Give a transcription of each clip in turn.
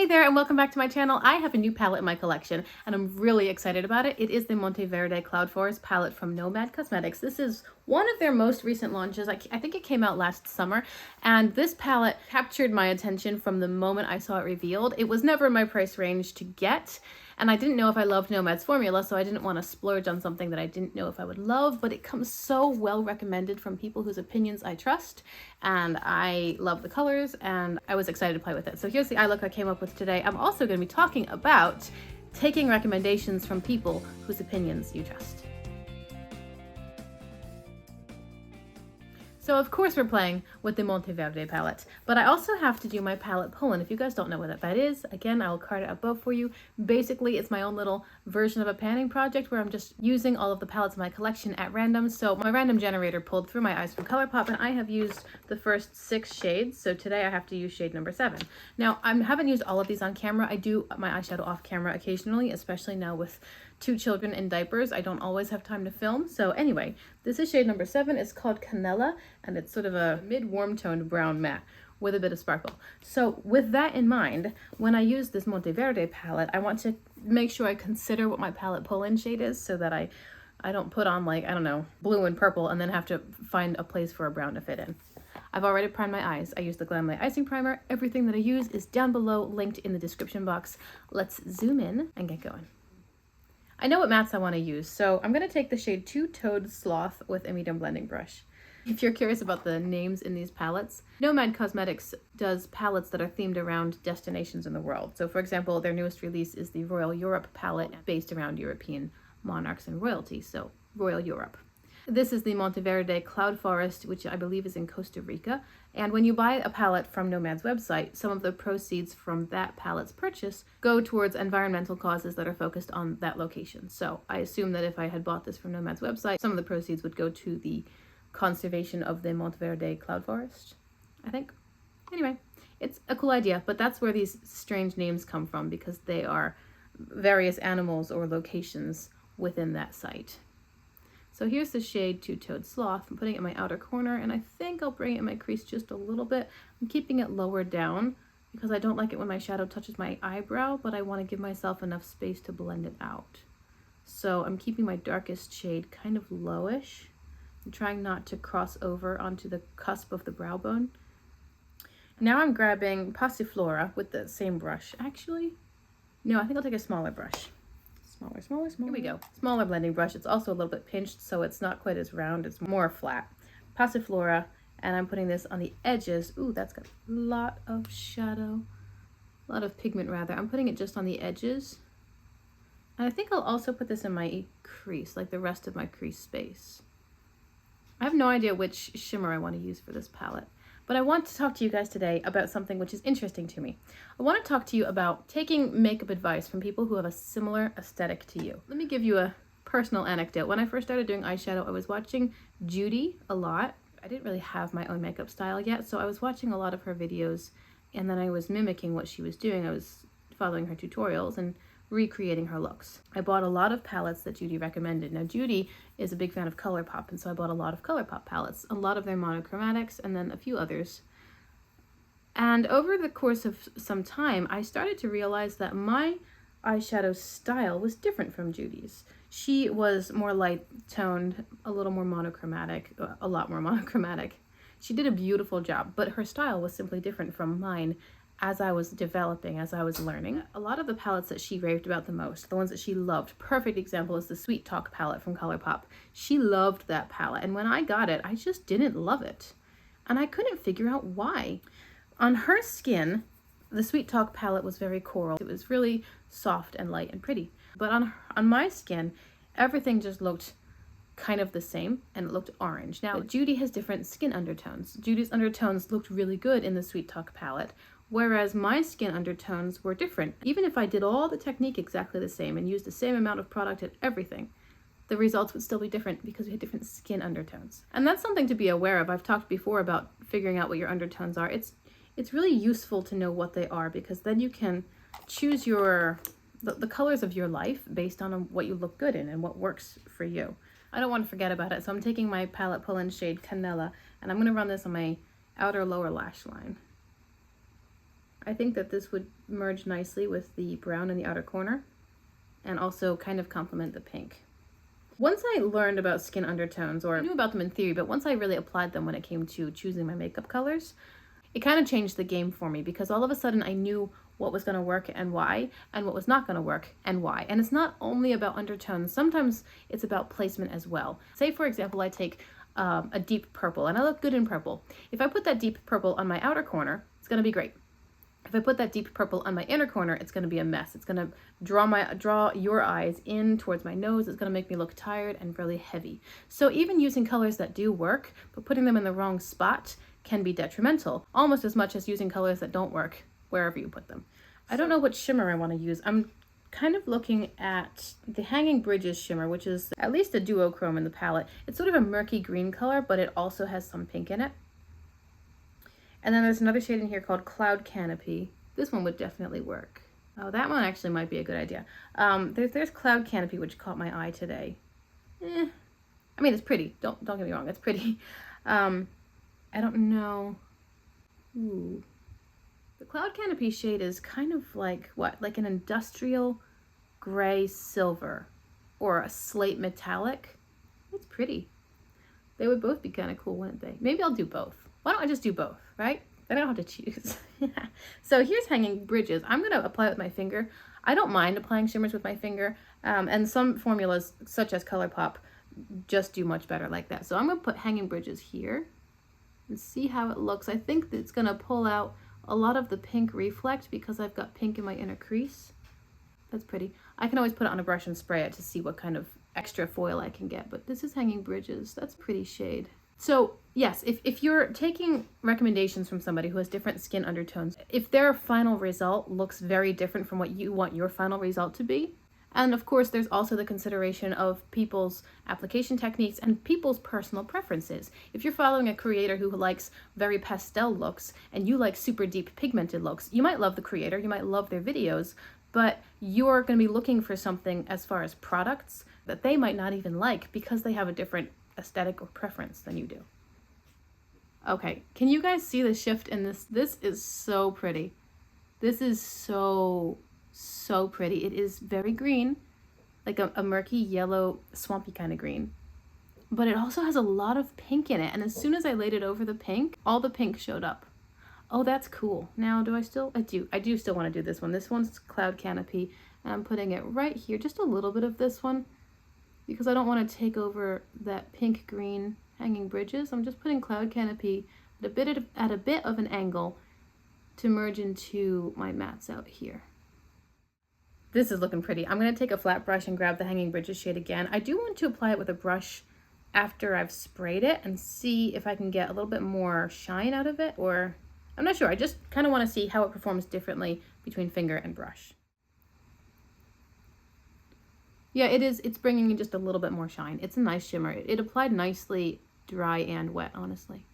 Hey there and welcome back to my channel. I have a new palette in my collection and I'm really excited about it. It is the Monteverde Cloud Forest palette from Nomad Cosmetics. This is one of their most recent launches. I think it came out last summer, and this palette captured my attention from the moment I saw it revealed. It was never in my price range to get, and I didn't know if I loved Nomad's formula, so I didn't want to splurge on something that I didn't know if I would love, but it comes so well recommended from people whose opinions I trust, and I love the colors, and I was excited to play with it. So here's the eye look I came up with today. I'm also going to be talking about taking recommendations from people whose opinions you trust. So of course we're playing with the Monteverde palette, but I also have to do my palette pull-in. If you guys don't know what that is, again, I will card it above for you. Basically, it's my own little version of a panning project where I'm just using all of the palettes in my collection at random. So my random generator pulled through my eyes from ColourPop, and I have used the first 6 shades. So today I have to use shade number 7. Now, I haven't used all of these on camera. I do my eyeshadow off camera occasionally, especially now with 2 children in diapers. I don't always have time to film. So anyway, this is shade number 7. It's called Canela, and it's sort of a mid-warm toned brown matte with a bit of sparkle. So with that in mind, when I use this Monteverde palette, I want to make sure I consider what my palette pull-in shade is so that I don't put on, like, I don't know, blue and purple and then have to find a place for a brown to fit in. I've already primed my eyes. I use the Glam Light Icing Primer. Everything that I use is down below, linked in the description box. Let's zoom in and get going. I know what mattes I want to use, so I'm going to take the shade Two-Toed Sloth with a medium blending brush. If you're curious about the names in these palettes, Nomad Cosmetics does palettes that are themed around destinations in the world. So for example, their newest release is the Royal Europe palette, based around European monarchs and royalty, so Royal Europe. This is the Monteverde Cloud Forest, which I believe is in Costa Rica. And when you buy a palette from Nomad's website, some of the proceeds from that palette's purchase go towards environmental causes that are focused on that location. So I assume that if I had bought this from Nomad's website, some of the proceeds would go to the conservation of the Monteverde Cloud Forest, I think. Anyway, it's a cool idea, but that's where these strange names come from, because they are various animals or locations within that site. So here's the shade Two-Toed Sloth. I'm putting it in my outer corner, and I think I'll bring it in my crease just a little bit. I'm keeping it lower down because I don't like it when my shadow touches my eyebrow, but I want to give myself enough space to blend it out. So I'm keeping my darkest shade kind of lowish. I'm trying not to cross over onto the cusp of the brow bone. Now I'm grabbing Passiflora with the same brush. Actually, no, I think I'll take a smaller brush. Smaller. Here we go. Smaller blending brush. It's also a little bit pinched, so it's not quite as round. It's more flat. Passiflora, and I'm putting this on the edges. Ooh, that's got a lot of shadow. A lot of pigment, rather. I'm putting it just on the edges. And I think I'll also put this in my crease, like the rest of my crease space. I have no idea which shimmer I want to use for this palette, but I want to talk to you guys today about something which is interesting to me. I want to talk to you about taking makeup advice from people who have a similar aesthetic to you. Let me give you a personal anecdote. When I first started doing eyeshadow, I was watching Judy a lot. I didn't really have my own makeup style yet, so I was watching a lot of her videos, and then I was mimicking what she was doing. I was following her tutorials and recreating her looks. I bought a lot of palettes that Judy recommended. Now, Judy is a big fan of ColourPop, and so I bought a lot of ColourPop palettes, a lot of their monochromatics, and then a few others. And over the course of some time, I started to realize that my eyeshadow style was different from Judy's. She was more light-toned, a little more monochromatic, a lot more monochromatic. She did a beautiful job, but her style was simply different from mine as I was developing, as I was learning. A lot of the palettes that she raved about the most, the ones that she loved, perfect example is the Sweet Talk palette from ColourPop. She loved that palette, and when I got it, I just didn't love it. And I couldn't figure out why. On her skin, the Sweet Talk palette was very coral. It was really soft and light and pretty. But on my skin, everything just looked kind of the same, and it looked orange. Now, Judy has different skin undertones. Judy's undertones looked really good in the Sweet Talk palette, whereas my skin undertones were different. Even if I did all the technique exactly the same and used the same amount of product and everything, the results would still be different because we had different skin undertones. And that's something to be aware of. I've talked before about figuring out what your undertones are. It's really useful to know what they are, because then you can choose the colors of your life based on what you look good in and what works for you. I don't want to forget about it, so I'm taking my palette pull-in shade Canela, and I'm going to run this on my outer lower lash line. I think that this would merge nicely with the brown in the outer corner and also kind of complement the pink. Once I learned about skin undertones, or I knew about them in theory, but once I really applied them when it came to choosing my makeup colors, it kind of changed the game for me, because all of a sudden I knew what was going to work and why, and what was not going to work and why. And it's not only about undertones, sometimes it's about placement as well. Say, for example, I take a deep purple, and I look good in purple. If I put that deep purple on my outer corner, it's going to be great. If I put that deep purple on my inner corner, it's going to be a mess. It's going to draw your eyes in towards my nose. It's going to make me look tired and really heavy. So even using colors that do work, but putting them in the wrong spot can be detrimental, almost as much as using colors that don't work wherever you put them. I don't know what shimmer I want to use. I'm kind of looking at the Hanging Bridges shimmer, which is at least a duochrome in the palette. It's sort of a murky green color, but it also has some pink in it. And then there's another shade in here called Cloud Canopy. This one would definitely work. Oh, that one actually might be a good idea. There's Cloud Canopy, which caught my eye today. I mean, it's pretty. Don't get me wrong, it's pretty. I don't know. Ooh. The Cloud Canopy shade is kind of like what? Like an industrial gray silver or a slate metallic. It's pretty. They would both be kind of cool, wouldn't they? Maybe I'll do both. Why don't I just do both, right? Then I don't have to choose. So here's Hanging Bridges. I'm going to apply it with my finger. I don't mind applying shimmers with my finger. And some formulas, such as ColourPop, just do much better like that. So I'm going to put Hanging Bridges here and see how it looks. I think that it's going to pull out a lot of the pink reflect because I've got pink in my inner crease. That's pretty. I can always put it on a brush and spray it to see what kind of extra foil I can get. But this is Hanging Bridges. That's a pretty shade. So yes, if you're taking recommendations from somebody who has different skin undertones, if their final result looks very different from what you want your final result to be, and of course there's also the consideration of people's application techniques and people's personal preferences. If you're following a creator who likes very pastel looks and you like super deep pigmented looks, you might love the creator, you might love their videos, but you're going to be looking for something as far as products that they might not even like because they have a different aesthetic or preference than you do. Okay, can you guys see the shift in this? This is so pretty. This is so pretty. It is very green, like a murky yellow swampy kind of green, but it also has a lot of pink in it, and as soon as I laid it over the pink, all the pink showed up. Oh, that's cool. Now I do still want to do this one. This one's Cloud Canopy, and I'm putting it right here, just a little bit of this one, because I don't want to take over that pink green Hanging Bridges. I'm just putting Cloud Canopy at a bit of an angle to merge into my mattes out here. This is looking pretty. I'm going to take a flat brush and grab the Hanging Bridges shade again. I do want to apply it with a brush after I've sprayed it and see if I can get a little bit more shine out of it, or I'm not sure. I just kind of want to see how it performs differently between finger and brush. Yeah, it's bringing in just a little bit more shine. It's a nice shimmer. It applied nicely dry and wet, honestly.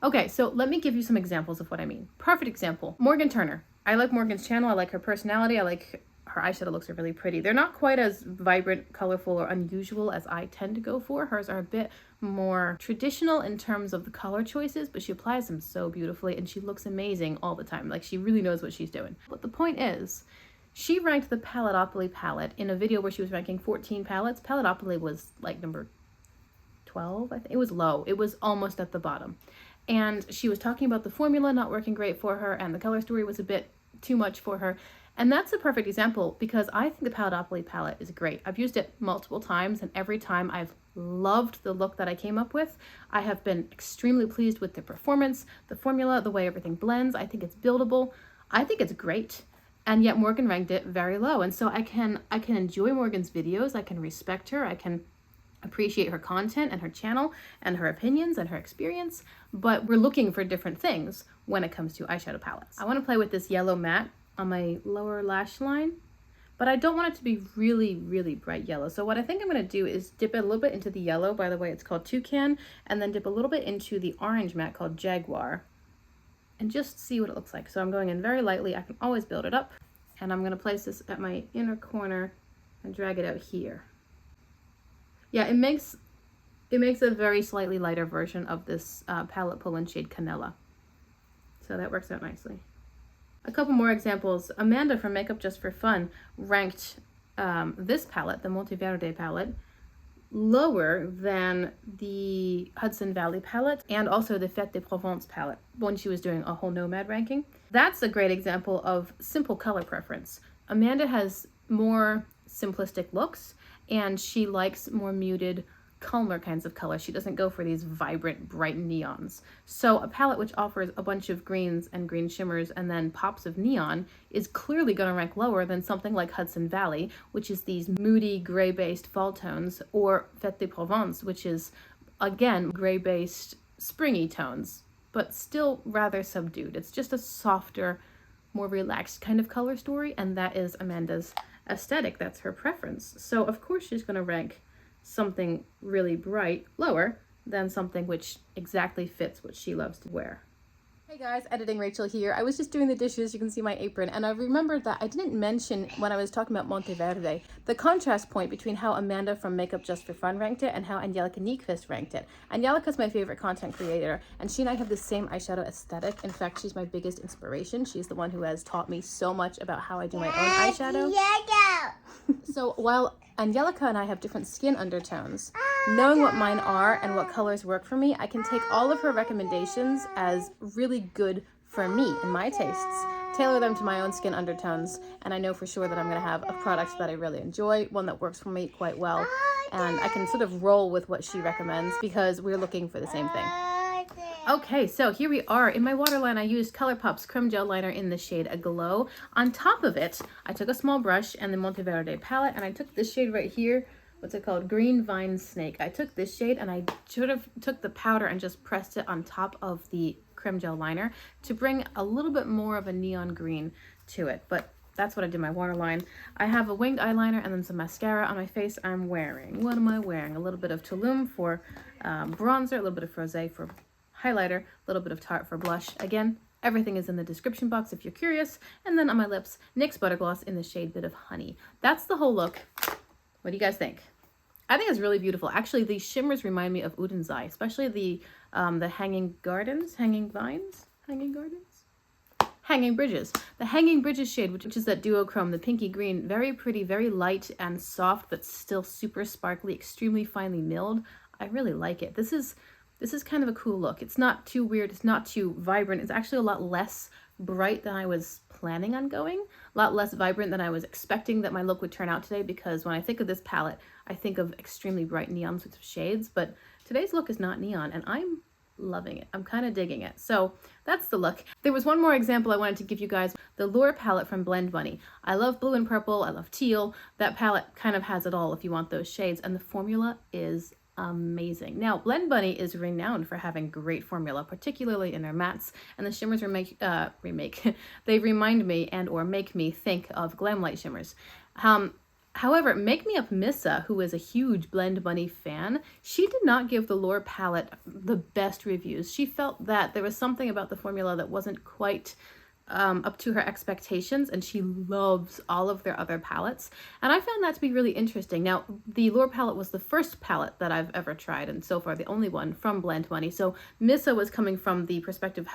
Okay, so let me give you some examples of what I mean. Perfect example, Morgan Turner. I like Morgan's channel. I like her personality. I like her eyeshadow looks are really pretty. They're not quite as vibrant, colorful, or unusual as I tend to go for. Hers are a bit more traditional in terms of the color choices, but she applies them so beautifully and she looks amazing all the time. Like, she really knows what she's doing. But the point is, she ranked the Paletopoly palette in a video where she was ranking 14 palettes. Paletopoly was like number 12, I think. It was low. It was almost at the bottom. And she was talking about the formula not working great for her, and the color story was a bit too much for her. And that's a perfect example because I think the Paletopoly palette is great. I've used it multiple times, and every time I've loved the look that I came up with. I have been extremely pleased with the performance, the formula, the way everything blends. I think it's buildable. I think it's great. And yet Morgan ranked it very low. And so I can enjoy Morgan's videos. I can respect her. I can appreciate her content and her channel and her opinions and her experience. But we're looking for different things when it comes to eyeshadow palettes. I want to play with this yellow matte on my lower lash line, but I don't want it to be really, really bright yellow. So what I think I'm going to do is dip it a little bit into the yellow. By the way, it's called Toucan. And then dip a little bit into the orange matte called Jaguar. And just see what it looks like. So I'm going in very lightly. I can always build it up. And I'm going to place this at my inner corner and drag it out here. Yeah, it makes a very slightly lighter version of this palette pull-in shade Canela. So that works out nicely. A couple more examples. Amanda from Makeup Just for Fun ranked this palette, the Monteverde palette, lower than the Hudson Valley palette and also the Fête de Provence palette when she was doing a whole Nomad ranking. That's a great example of simple color preference. Amanda has more simplistic looks and she likes more muted, calmer kinds of colors. She doesn't go for these vibrant, bright neons. So a palette which offers a bunch of greens and green shimmers and then pops of neon is clearly going to rank lower than something like Hudson Valley, which is these moody gray-based fall tones, or Fête de Provence, which is, again, gray-based springy tones, but still rather subdued. It's just a softer, more relaxed kind of color story, and that is Amanda's aesthetic. That's her preference. So of course she's going to rank something really bright lower than something which exactly fits what she loves to wear. Hey guys, Editing Rachel here. I was just doing the dishes, you can see my apron, and I remembered that I didn't mention when I was talking about Monteverde the contrast point between how Amanda from Makeup Just for Fun ranked it and how Angelica Nyqvist ranked it. Angelica's my favorite content creator, and she and I have the same eyeshadow aesthetic. In fact, she's my biggest inspiration. She's the one who has taught me so much about how I do my own eyeshadow. So while Angelica and I have different skin undertones, knowing what mine are and what colors work for me, I can take all of her recommendations as really good for me and my tastes, tailor them to my own skin undertones, and I know for sure that I'm going to have a product that I really enjoy, one that works for me quite well, and I can sort of roll with what she recommends because we're looking for the same thing. Okay, so here we are. In my waterline, I used ColourPop's Creme Gel Liner in the shade Aglow. On top of it, I took a small brush and the Monteverde palette, and I took this shade right here. What's it called? Green Vine Snake. I took this shade and I sort of took the powder and just pressed it on top of the Creme Gel Liner to bring a little bit more of a neon green to it. But that's what I did my waterline. I have a winged eyeliner and then some mascara on my face. I'm wearing, what am I wearing? A little bit of Tulum for bronzer, a little bit of Frosé for highlighter, a little bit of Tarte for blush. Again, everything is in the description box if you're curious. And then on my lips, NYX Butter Gloss in the shade Bit of Honey. That's the whole look. What do you guys think? I think it's really beautiful. Actually, these shimmers remind me of Udenzai, especially the Hanging Gardens, Hanging Vines, Hanging Gardens? Hanging Bridges. The Hanging Bridges shade, which is that duochrome, the pinky green, very pretty, very light and soft, but still super sparkly, extremely finely milled. I really like it. This is kind of a cool look. It's not too weird. It's not too vibrant. It's actually a lot less bright than I was planning on going. A lot less vibrant than I was expecting that my look would turn out today, because when I think of this palette, I think of extremely bright neon sorts of shades, but today's look is not neon and I'm loving it. I'm kind of digging it. So that's the look. There was one more example I wanted to give you guys. The Lure palette from Blend Bunny. I love blue and purple. I love teal. That palette kind of has it all if you want those shades, and the formula is amazing. Now, Blend Bunny is renowned for having great formula, particularly in their mattes, and the shimmers they remind me and or make me think of Glamlight shimmers. However, Make Me Up Missa, who is a huge Blend Bunny fan, she did not give the Lure palette the best reviews. She felt that there was something about the formula that wasn't quite up to her expectations, and she loves all of their other palettes, and I found that to be really interesting. Now, the Lure palette was the first palette that I've ever tried, and so far the only one from Blend Bunny, so Missa was coming from the perspective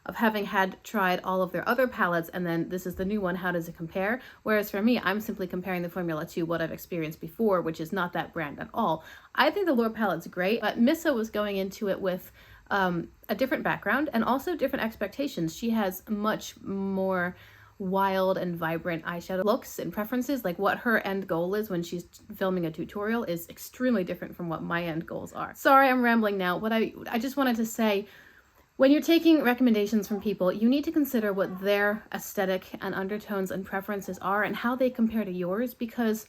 of having had tried all of their other palettes, and then this is the new one. How does it compare? Whereas for me, I'm simply comparing the formula to what I've experienced before, which is not that brand at all. I think the Lure palette's great, but Missa was going into it with a different background and also different expectations. She has much more wild and vibrant eyeshadow looks and preferences. Like, what her end goal is when she's filming a tutorial is extremely different from what my end goals are. Sorry, I'm rambling now. What I just wanted to say, when you're taking recommendations from people, you need to consider what their aesthetic and undertones and preferences are and how they compare to yours, because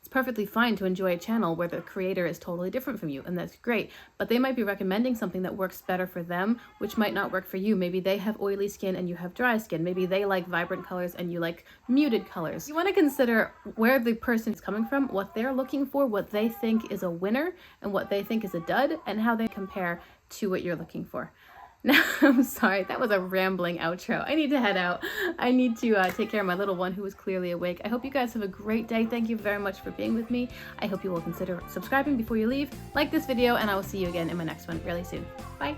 it's perfectly fine to enjoy a channel where the creator is totally different from you, and that's great, but they might be recommending something that works better for them, which might not work for you. Maybe they have oily skin and you have dry skin. Maybe they like vibrant colors and you like muted colors. You want to consider where the person is coming from, what they're looking for, what they think is a winner and what they think is a dud, and how they compare to what you're looking for. Now, I'm sorry, that was a rambling outro. I need to head out. I need to take care of my little one who is clearly awake. I hope you guys have a great day. Thank you very much for being with me. I hope you will consider subscribing before you leave. Like this video, and I will see you again in my next one really soon. Bye.